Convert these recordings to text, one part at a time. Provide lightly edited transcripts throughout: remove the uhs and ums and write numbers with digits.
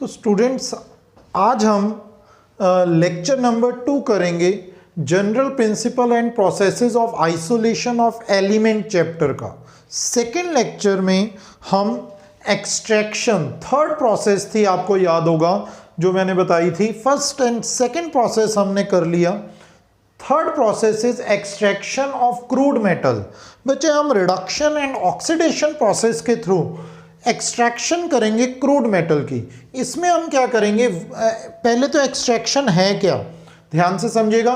तो स्टूडेंट्स आज हम लेक्चर नंबर 2 करेंगे general principle and processes of isolation of element chapter का। सेकेंड लेक्चर में हम एक्सट्रैक्शन थर्ड प्रोसेस थी, आपको याद होगा जो मैंने बताई थी। फर्स्ट एंड सेकेंड प्रोसेस हमने कर लिया। Third process is extraction of crude metal. बच्चे हम रिडक्शन एंड ऑक्सीडेशन प्रोसेस के थ्रू एक्सट्रैक्शन करेंगे क्रूड मेटल की। इसमें हम क्या करेंगे, पहले तो एक्सट्रैक्शन है क्या, ध्यान से समझिएगा।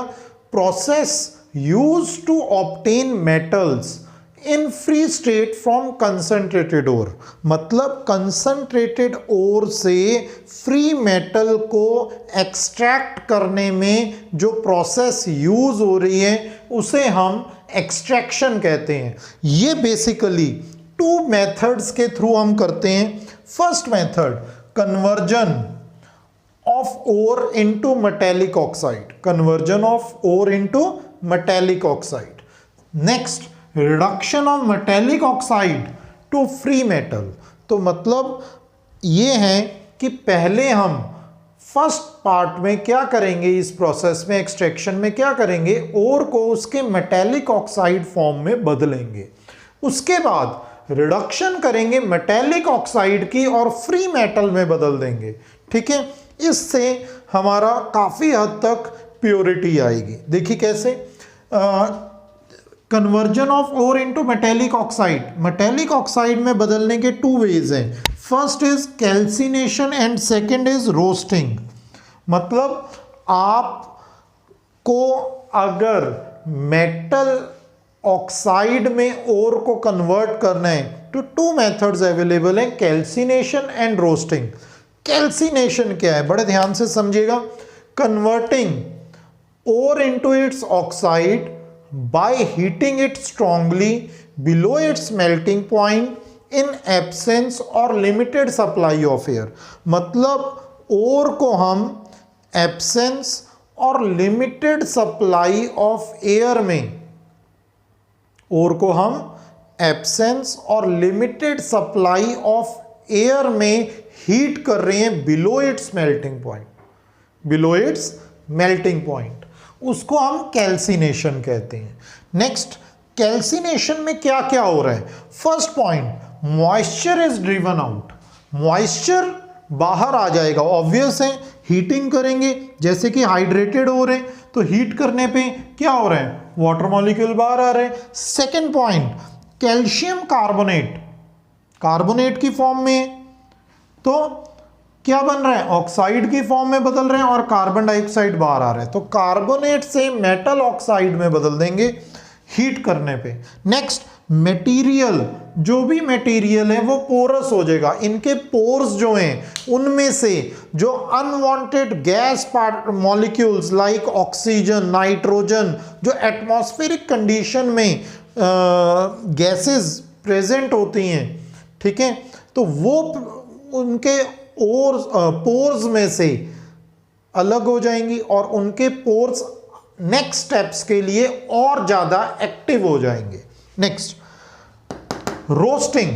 Process used to obtain metals in free state from concentrated ore, मतलब कंसंट्रेटेड ओर से फ्री मेटल को एक्सट्रैक्ट करने में जो प्रोसेस यूज हो रही है उसे हम एक्सट्रैक्शन कहते हैं। ये बेसिकली टू मेथड्स के थ्रू हम करते हैं। First method conversion of ore into metallic oxide, conversion of ore into metallic oxide. Next reduction of metallic oxide to free metal. तो मतलब ये है कि पहले हम फर्स्ट पार्ट में क्या करेंगे, इस प्रोसेस में एक्सट्रैक्शन में क्या करेंगे, ओर को उसके मेटेलिक ऑक्साइड फॉर्म में बदलेंगे। उसके बाद रिडक्शन करेंगे मेटेलिक ऑक्साइड की और फ्री मेटल में बदल देंगे। ठीक है, इससे हमारा काफ़ी हद तक प्योरिटी आएगी। देखिए कैसे, conversion of ore into metallic oxide, metallic oxide में बदलने के टू वेज हैं। First is calcination and second is roasting. मतलब आपको अगर मेटल ऑक्साइड में ओर को कन्वर्ट करना है तो टू मेथड्स अवेलेबल हैं, कैल्सिनेशन एंड रोस्टिंग। कैल्सिनेशन क्या है, बड़े ध्यान से समझिएगा। Converting ore into its oxide by heating it strongly below its melting point in absence or limited supply of air। मतलब ओर को हम एब्सेंस और लिमिटेड सप्लाई ऑफ एयर में, ओर को हम एब्सेंस और लिमिटेड सप्लाई ऑफ एयर में हीट कर रहे हैं below it's melting point, below it's melting point, उसको हम कैल्सिनेशन कहते हैं। नेक्स्ट, कैल्सिनेशन में क्या क्या हो रहा है। First point, moisture is driven out, moisture बाहर आ जाएगा। ऑब्वियस है, हीटिंग करेंगे, जैसे कि हाइड्रेटेड हो रहे हैं तो हीट करने पे क्या हो रहा है, वाटर मॉलिक्यूल बाहर आ रहे हैं। Second point, calcium carbonate, carbonate की फॉर्म में तो क्या बन रहा है, ऑक्साइड की फॉर्म में बदल रहे हैं और कार्बन डाइऑक्साइड बाहर आ रहा है, तो कार्बोनेट से मेटल ऑक्साइड में बदल देंगे हीट करने पे। नेक्स्ट, मटेरियल, जो भी मटेरियल है वो पोरस हो जाएगा। इनके पोर्स जो हैं उनमें से जो unwanted gas part molecules like oxygen, nitrogen, जो एटमॉस्फेरिक कंडीशन में गैसेस प्रेजेंट होती हैं, ठीक है, तो वो उनके पोर्स में से अलग हो जाएंगी और उनके पोर्स नेक्स्ट स्टेप्स के लिए और ज्यादा एक्टिव हो जाएंगे। Next, roasting.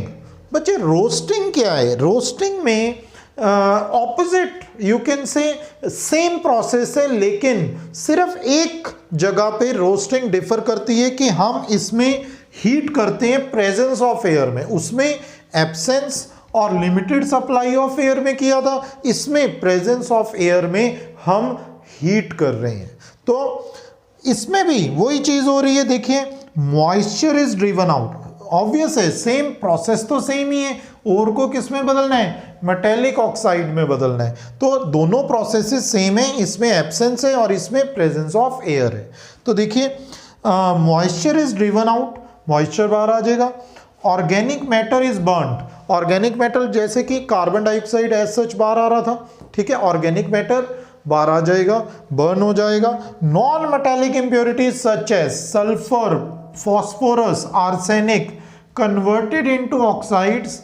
बच्चे रोस्टिंग क्या है, रोस्टिंग में ऑपोजिट यू कैन से सेम प्रोसेस है, लेकिन सिर्फ एक जगह पे रोस्टिंग डिफर करती है कि हम इसमें हीट करते हैं प्रेजेंस ऑफ एयर में, उसमें एब्सेंस और लिमिटेड सप्लाई ऑफ एयर में किया था, इसमें प्रेजेंस ऑफ एयर में हम हीट कर रहे हैं। तो इसमें भी वही चीज हो रही है। देखिए, moisture is driven out, obvious है, सेम प्रोसेस तो सेम ही है। ओर को किस में बदलना है, मेटेलिक ऑक्साइड में बदलना है, तो दोनों प्रोसेसेस सेम है, इसमें एब्सेंस है और इसमें प्रेजेंस ऑफ एयर है। तो देखिए, moisture is driven out, moisture बाहर आ जाएगा। Organic matter is burned, organic metal जैसे कि कार्बन डाइऑक्साइड एज सच बाहर आ रहा था, ठीक है, ऑर्गेनिक मैटर बाहर आ जाएगा, बर्न हो जाएगा। Non metallic impurities such as sulphur, phosphorus, arsenic converted into oxides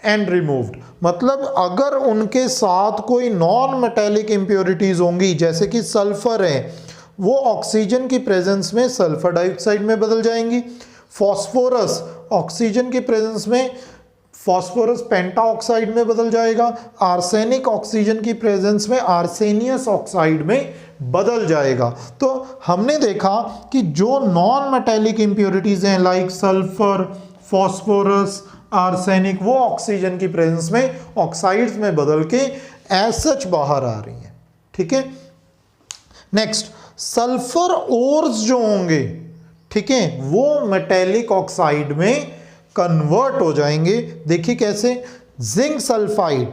and removed. मतलब अगर उनके साथ कोई नॉन मेटेलिक इंप्योरिटीज होंगी, जैसे कि सल्फर है, वो ऑक्सीजन की प्रेजेंस में सल्फर डाइऑक्साइड में बदल जाएंगी। फॉस्फोरस ऑक्सीजन की प्रेजेंस में फॉस्फोरस पेंटा ऑक्साइड में बदल जाएगा, आर्सेनिक ऑक्सीजन की प्रेजेंस में आर्सेनियस ऑक्साइड में बदल जाएगा। तो हमने देखा कि जो नॉन मेटेलिक इंप्योरिटीज हैं लाइक सल्फर, फॉस्फोरस, आर्सेनिक, वो ऑक्सीजन की प्रेजेंस में ऑक्साइड्स में बदल के एज सच बाहर आ रही हैं। ठीक है, नेक्स्ट सल्फर ओर्स जो होंगे, ठीक है, वो मेटेलिक ऑक्साइड में कन्वर्ट हो जाएंगे। देखिए कैसे, जिंक सल्फाइड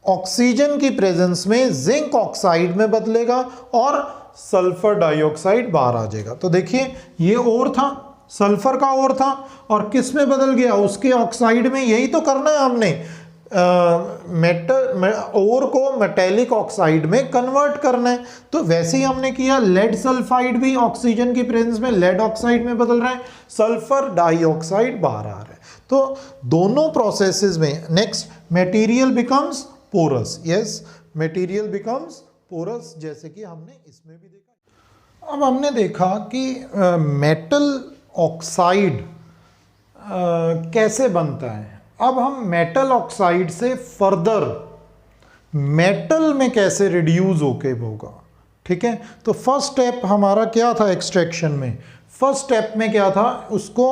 ऑक्सीजन की प्रेजेंस में जिंक ऑक्साइड में बदलेगा और सल्फर डाइऑक्साइड बाहर आ जाएगा। तो देखिए ये ओर था, सल्फर का ओर था, और किस में बदल गया, उसके ऑक्साइड में। यही तो करना है हमने, ओर को मेटेलिक ऑक्साइड में कन्वर्ट करना है। तो वैसे ही हमने किया, लेड सल्फाइड भी ऑक्सीजन की प्रेजेंस में लेड ऑक्साइड में बदल रहा है, सल्फर डाइऑक्साइड बाहर आ रहा है। तो दोनों प्रोसेसेस में next material becomes porous. Yes, material becomes porous, जैसे कि हमने इसमें भी देखा। अब हमने देखा कि मेटल ऑक्साइड कैसे बनता है। अब हम मेटल ऑक्साइड से फर्दर मेटल में कैसे रिड्यूस होके होगा। ठीक है, तो फर्स्ट स्टेप हमारा क्या था एक्सट्रैक्शन में, फर्स्ट स्टेप में क्या था, उसको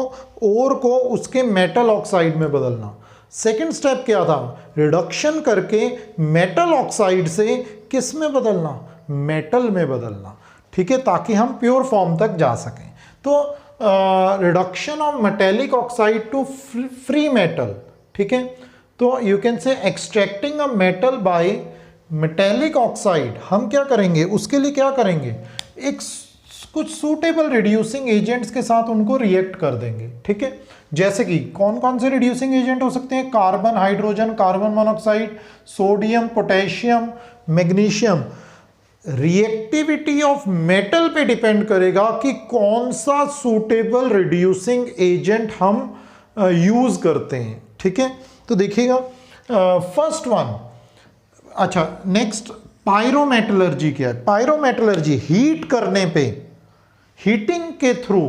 ओर को उसके मेटल ऑक्साइड में बदलना। सेकंड स्टेप क्या था, रिडक्शन करके मेटल ऑक्साइड से किस में बदलना, मेटल में बदलना। ठीक है, ताकि हम प्योर फॉर्म तक जा सकें। तो reduction of metallic oxide to free metal. ठीक है, तो you can say extracting a metal by metallic oxide. हम क्या करेंगे, उसके लिए क्या करेंगे, एक कुछ सूटेबल रिड्यूसिंग एजेंट्स के साथ उनको रिएक्ट कर देंगे। ठीक है, जैसे कि कौन कौन से रिड्यूसिंग एजेंट हो सकते हैं, carbon, hydrogen, carbon monoxide, sodium, potassium, magnesium. Reactivity of metal पे डिपेंड करेगा कि कौन सा सूटेबल रिड्यूसिंग एजेंट हम यूज करते हैं। ठीक है, तो देखिएगा फर्स्ट वन। अच्छा, नेक्स्ट पायरोमेटलर्जी क्या है। पायरोमेटलर्जी हीट करने पे, हीटिंग के थ्रू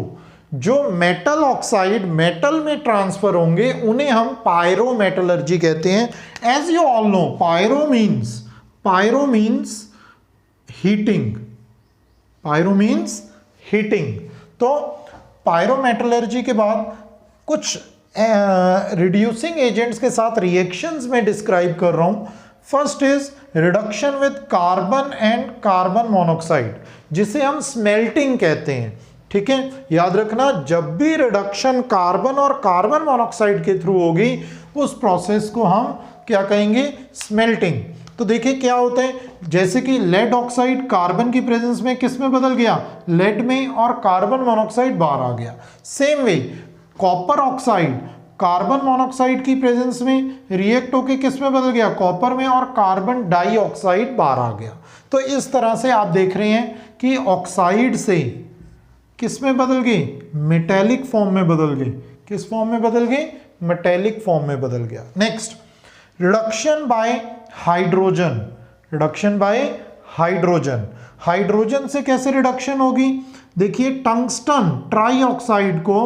जो मेटल ऑक्साइड मेटल में ट्रांसफर होंगे उन्हें हम पायरोमेटलर्जी कहते हैं। As you all know, pyro means heating, pyro means heating. तो पायरोमेटलर्जी के बाद कुछ रिड्यूसिंग एजेंट्स के साथ रिएक्शंस में डिस्क्राइब कर रहा हूं। First is reduction with carbon and carbon monoxide, जिसे हम स्मेल्टिंग कहते हैं। ठीक है, याद रखना, जब भी रिडक्शन कार्बन और कार्बन मोनोऑक्साइड के थ्रू होगी उस प्रोसेस को हम क्या कहेंगे, स्मेल्टिंग। तो देखिए क्या होता है, जैसे कि लेड ऑक्साइड कार्बन की प्रेजेंस में किस में बदल गया, लेड में, और कार्बन मोनोऑक्साइड बाहर आ गया। Same way copper oxide carbon monoxide की प्रेजेंस में रिएक्ट होके किस में बदल गया, कॉपर में, और कार्बन डाइऑक्साइड बाहर आ गया। तो इस तरह से आप देख रहे हैं कि ऑक्साइड से किस में बदल गए, मेटेलिक फॉर्म में बदल गए। किस फॉर्म में बदल गए, मेटेलिक फॉर्म में बदल गया। Next, reduction bye hydrogen. Reduction bye hydrogen, hydrogen से कैसे रिडक्शन होगी, देखिए टंगस्टन ट्राइऑक्साइड को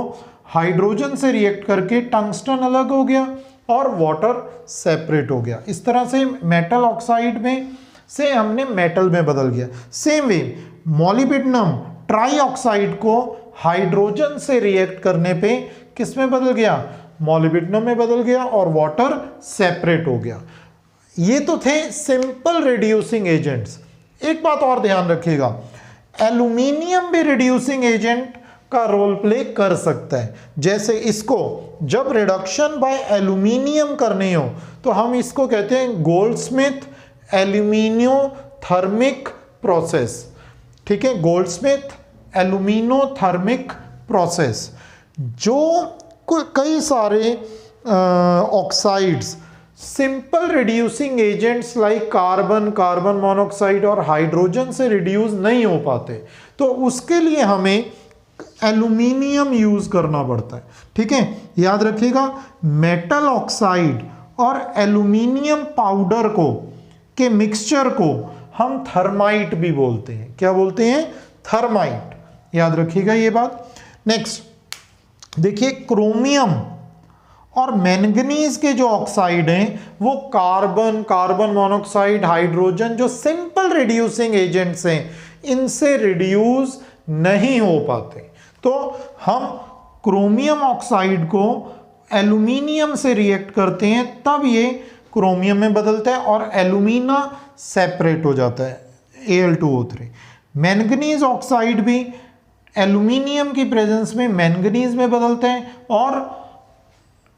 हाइड्रोजन से रिएक्ट करके टंगस्टन अलग हो गया और वाटर सेपरेट हो गया। इस तरह से मेटल ऑक्साइड में से हमने मेटल में बदल गया। सेम वे मोलिब्डेनम ट्राइऑक्साइड को हाइड्रोजन से रिएक्ट करने पे किस में बदल गया, मोलिब्डेनम में बदल गया और वाटर सेपरेट हो गया। ये तो थे सिंपल रिड्यूसिंग एजेंट्स। एक बात और ध्यान रखिएगा, एल्यूमिनियम भी रिड्यूसिंग एजेंट का रोल प्ले कर सकता है। जैसे इसको जब रिडक्शन बाय एल्यूमिनियम करनी हो तो हम इसको कहते हैं गोल्डस्मिथ एल्यूमिनोथर्मिक प्रोसेस। ठीक है, गोल्डस्मिथ एल्यूमिनोथर्मिक प्रोसेस, जो कई सारे oxides simple reducing agents like carbon, carbon monoxide और हाइड्रोजन से रिड्यूस नहीं हो पाते, तो उसके लिए हमें एल्यूमिनियम यूज करना पड़ता है। ठीक है, याद रखिएगा, मेटल ऑक्साइड और एल्यूमिनियम पाउडर को के मिक्सचर को हम थर्माइट भी बोलते हैं। क्या बोलते हैं, थर्माइट। याद रखिएगा ये बात। नेक्स्ट देखिए, क्रोमियम और मैंगनीज के जो ऑक्साइड हैं वो कार्बन, कार्बन मोनोऑक्साइड, हाइड्रोजन, जो सिंपल रिड्यूसिंग एजेंट्स हैं, इनसे रिड्यूस नहीं हो पाते। तो हम क्रोमियम ऑक्साइड को एल्यूमिनियम से रिएक्ट करते हैं, तब ये क्रोमियम में बदलता है और एल्यूमिना सेपरेट हो जाता है, Al2O3। मैंगनीज ऑक्साइड भी एल्यूमिनियम की प्रेजेंस में मैंगनीज में बदलते हैं और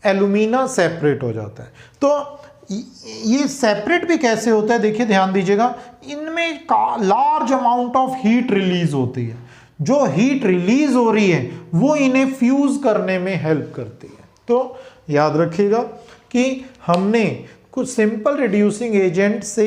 एल्यूमिना सेपरेट हो जाता है। तो ये सेपरेट भी कैसे होता है, देखिए ध्यान दीजिएगा, इनमें large amount of heat release होती है। जो हीट रिलीज हो रही है वो इन्हें फ्यूज करने में हेल्प करती है। तो याद रखिएगा कि हमने कुछ सिंपल रिड्यूसिंग एजेंट से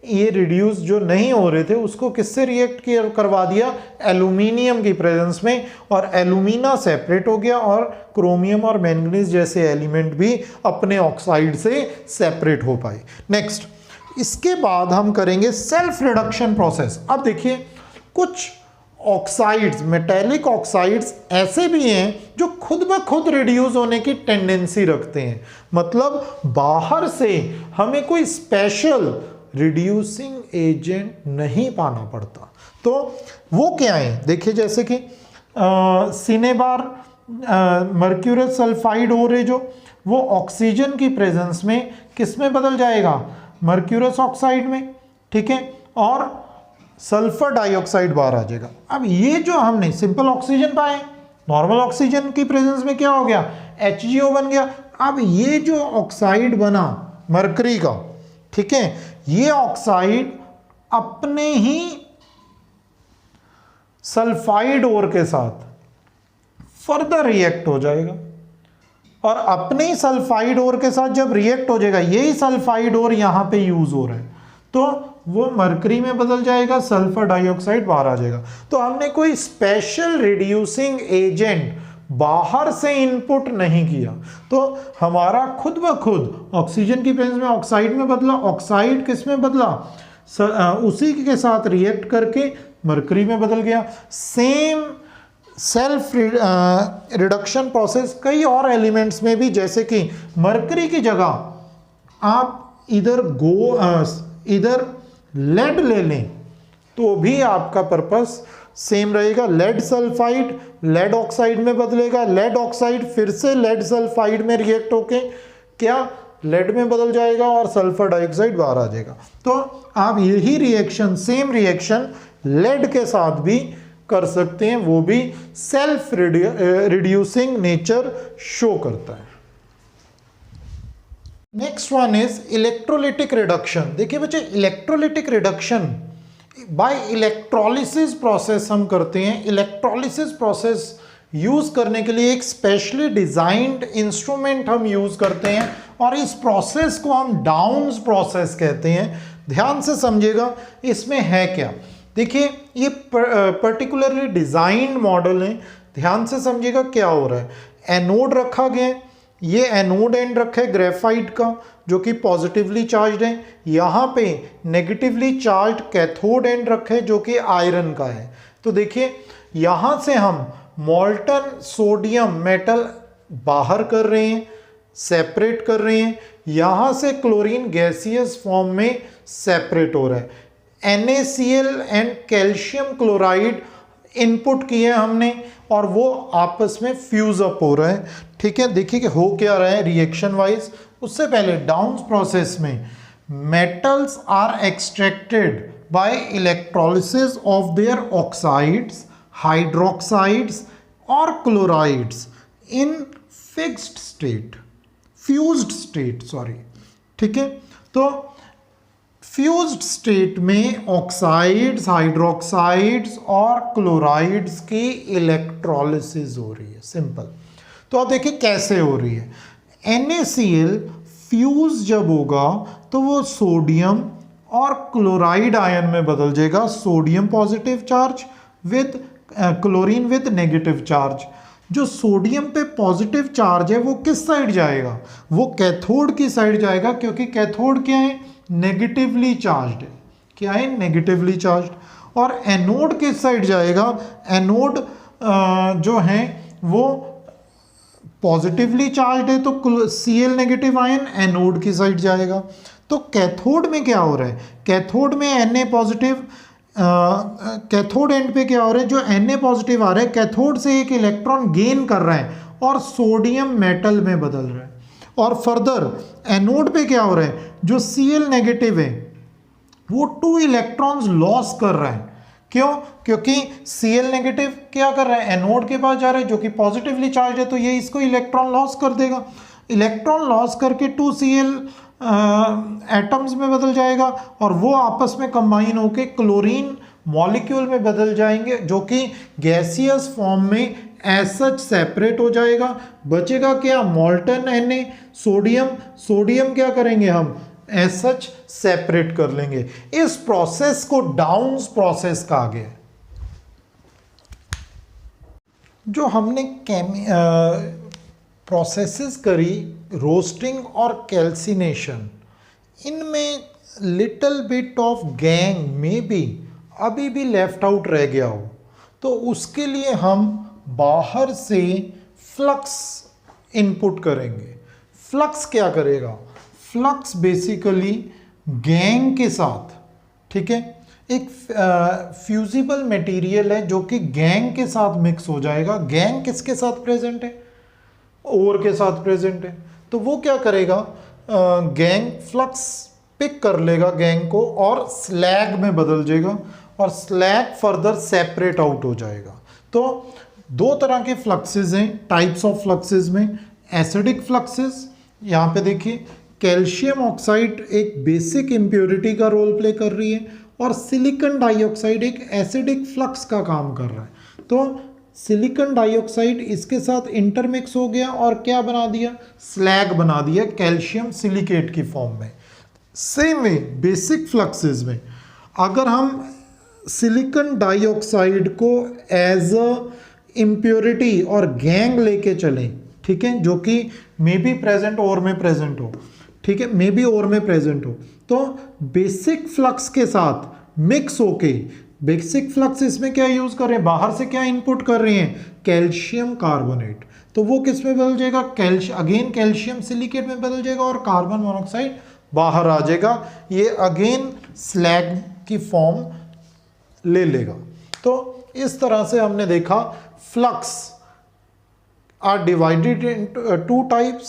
ये रिड्यूस जो नहीं हो रहे थे उसको किससे रिएक्ट करवा दिया, एल्यूमिनियम की प्रेजेंस में, और एल्यूमिना सेपरेट हो गया और क्रोमियम और मैंगनीज जैसे एलिमेंट भी अपने ऑक्साइड से सेपरेट हो पाए। नेक्स्ट, इसके बाद हम करेंगे सेल्फ रिडक्शन प्रोसेस। अब देखिए, कुछ ऑक्साइड्स, मेटेलिक ऑक्साइड्स ऐसे भी हैं जो खुद ब खुद रिड्यूस होने की टेंडेंसी रखते हैं, मतलब बाहर से हमें कोई स्पेशल रिड्यूसिंग एजेंट नहीं पाना पड़ता। तो वो क्या है, देखिए जैसे कि सिनेबार मर्क्यूरस सल्फाइड और है जो, वो ऑक्सीजन की प्रेजेंस में किस में बदल जाएगा, मर्क्यूरस ऑक्साइड में, ठीक है, और सल्फर डाइऑक्साइड बाहर आ जाएगा। अब ये जो हमने सिंपल ऑक्सीजन पाए, नॉर्मल ऑक्सीजन की प्रेजेंस में क्या हो गया, HgO बन गया। अब ये जो ऑक्साइड बना मरकरी का, ठीक है, ये ऑक्साइड अपने ही सल्फाइड ओर के साथ फर्दर रिएक्ट हो जाएगा, और अपने ही सल्फाइड ओर के साथ जब रिएक्ट हो जाएगा, यही सल्फाइड ओर यहां पे यूज हो रहा है, तो वो मरकरी में बदल जाएगा, सल्फर डाइऑक्साइड बाहर आ जाएगा। तो हमने कोई स्पेशल रिड्यूसिंग एजेंट बाहर से इनपुट नहीं किया, तो हमारा खुद ब खुद ऑक्सीजन की प्रेजेंस में ऑक्साइड में बदला, ऑक्साइड किस में बदला, उसी के साथ रिएक्ट करके मरकरी में बदल गया। सेम सेल्फ रिडक्शन प्रोसेस कई और एलिमेंट्स में भी, जैसे कि मरकरी की जगह आप इधर लेड ले लें तो भी आपका पर्पस सेम रहेगा। लेड सल्फाइड लेड ऑक्साइड में बदलेगा, लेड ऑक्साइड फिर से लेड सल्फाइड में रिएक्ट होके क्या लेड में बदल जाएगा और सल्फर डाइऑक्साइड बाहर आ जाएगा। तो आप यही रिएक्शन, सेम रिएक्शन लेड के साथ भी कर सकते हैं, वो भी सेल्फ रिड्यूसिंग नेचर शो करता है। Next one is electrolytic reduction. देखिए बच्चे, electrolytic reduction by electrolysis process हम करते हैं। इलेक्ट्रोलिसिस प्रोसेस यूज करने के लिए एक स्पेशली डिजाइंड इंस्ट्रूमेंट हम यूज करते हैं, और इस प्रोसेस को हम डाउन्स प्रोसेस कहते हैं। ध्यान से समझिएगा इसमें है क्या। देखिए ये पर्टिकुलरली डिजाइंड मॉडल है, ध्यान से समझिएगा क्या हो रहा है। एनोड रखा गया है, ये एनोड एंड रखा है ग्रेफाइट का जो कि पॉजिटिवली चार्ज्ड है, यहाँ पे नेगेटिवली चार्ज्ड कैथोड एंड रखा है जो कि आयरन का है। तो देखिए यहाँ से हम मॉल्टन सोडियम मेटल बाहर कर रहे हैं, सेपरेट कर रहे हैं, यहाँ से क्लोरीन गैसियस फॉर्म में सेपरेट हो रहा है। NaCl and calcium chloride input किए हमने और वो आपस में फ्यूज अप हो रहा है। ठीक है, देखिए कि हो क्या रहा है रिएक्शन वाइज। उससे पहले डाउन प्रोसेस में metals are extracted by electrolysis of their oxides, hydroxides और chlorides in fixed state, fused state sorry. ठीक है, तो फ्यूज्ड स्टेट में ऑक्साइड्स, हाइड्रोक्साइड्स और क्लोराइड्स की इलेक्ट्रोलिसिस हो रही है, सिंपल। तो आप देखिए कैसे हो रही है। NaCl फ्यूज जब होगा तो वो सोडियम और क्लोराइड आयन में बदल जाएगा, sodium positive charge with chlorine with negative charge. जो सोडियम पे पॉजिटिव चार्ज है वो किस साइड जाएगा, वो कैथोड की साइड जाएगा, क्योंकि कैथोड क्या है, नेगेटिवली चार्ज्ड है। क्या है, नेगेटिवली चार्ज्ड। और एनोड किस साइड जाएगा, एनोड जो है वो पॉजिटिवली चार्ज है तो Cl नेगेटिव आयन एनोड की साइड जाएगा। तो कैथोड में क्या हो रहा है, कैथोड में Na पॉजिटिव, कैथोड एंड पे क्या हो रहा है, जो Na पॉजिटिव आ रहा है कैथोड से एक इलेक्ट्रॉन गेन कर रहा है और सोडियम मेटल में बदल रहा है। और फर्दर एनोड पे क्या हो रहा है, जो Cl नेगेटिव है वो 2 इलेक्ट्रॉन्स लॉस कर रहा है। क्यों, क्योंकि Cl नेगेटिव क्या कर रहा है, एनोड के पास जा रहा है जो कि पॉजिटिवली चार्ज है, तो ये इसको इलेक्ट्रॉन लॉस कर देगा। इलेक्ट्रॉन लॉस करके 2 Cl एटम्स में बदल जाएगा और वो आपस में कंबाइन होके क्लोरीन मॉलिक्यूल में बदल जाएंगे, जो कि गैसियस फॉर्म में एज सच सेपरेट हो जाएगा। बचेगा क्या, मॉल्टन Na, सोडियम, सोडियम क्या करेंगे हम एज सच सेपरेट कर लेंगे। इस प्रोसेस को डाउन्स प्रोसेस कहा गया है। जो हमने प्रोसेसेस करी रोस्टिंग और कैल्सिनेशन, इनमें लिटिल बिट ऑफ गैंग में भी अभी भी लेफ्ट आउट रह गया हो, तो उसके लिए हम बाहर से फ्लक्स इनपुट करेंगे। फ्लक्स क्या करेगा, फ्लक्स बेसिकली गैंग के साथ, ठीक है, एक फ्यूजिबल मटेरियल है जो कि गैंग के साथ मिक्स हो जाएगा। गैंग किसके साथ प्रेजेंट है, ओर के साथ प्रेजेंट है। तो वो क्या करेगा, गैंग फ्लक्स पिक कर लेगा गैंग को और स्लैग में बदल जाएगा और स्लैग फर्दर सेपरेट आउट हो जाएगा। तो 2 तरह के फ्लक्सेस हैं, टाइप्स ऑफ फ्लक्सेस में। एसिडिक फ्लक्सेस, यहाँ पे देखिए कैल्शियम ऑक्साइड एक बेसिक इम्प्योरिटी का रोल प्ले कर रही है और सिलिकॉन डाइऑक्साइड एक एसिडिक फ्लक्स का काम कर रहा है। तो सिलिकॉन डाइऑक्साइड इसके साथ इंटरमिक्स हो गया और क्या बना दिया, स्लैग बना दिया कैल्शियम सिलिकेट की फॉर्म में। सेम वे बेसिक फ्लक्सेस में अगर हम सिलिकॉन डाइऑक्साइड को एज अ इम्प्योरिटी और गैंग लेके चलें, ठीक है, जो कि मे बी प्रेजेंट और में प्रेजेंट हो, ठीक है, मे बी और में प्रेजेंट हो, तो बेसिक फ्लक्स के साथ मिक्स होके, बेसिक फ्लक्स इसमें क्या यूज कर रहे हैं, बाहर से क्या इनपुट कर रहे हैं, कैल्शियम कार्बोनेट, तो वो किस में बदल जाएगा, अगेन कैल्शियम सिलिकेट में बदल जाएगा और कार्बन मोनोऑक्साइड बाहर आ जाएगा। ये अगेन स्लैग की फॉर्म ले लेगा। तो इस तरह से हमने देखा flux are divided into 2 types,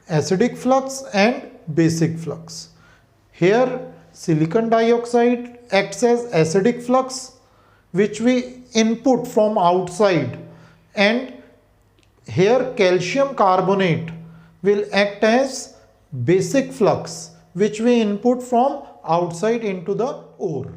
acidic flux and basic flux. Here silicon dioxide acts as acidic flux which we input from outside, and here calcium carbonate will act as basic flux which we input from outside into the ore.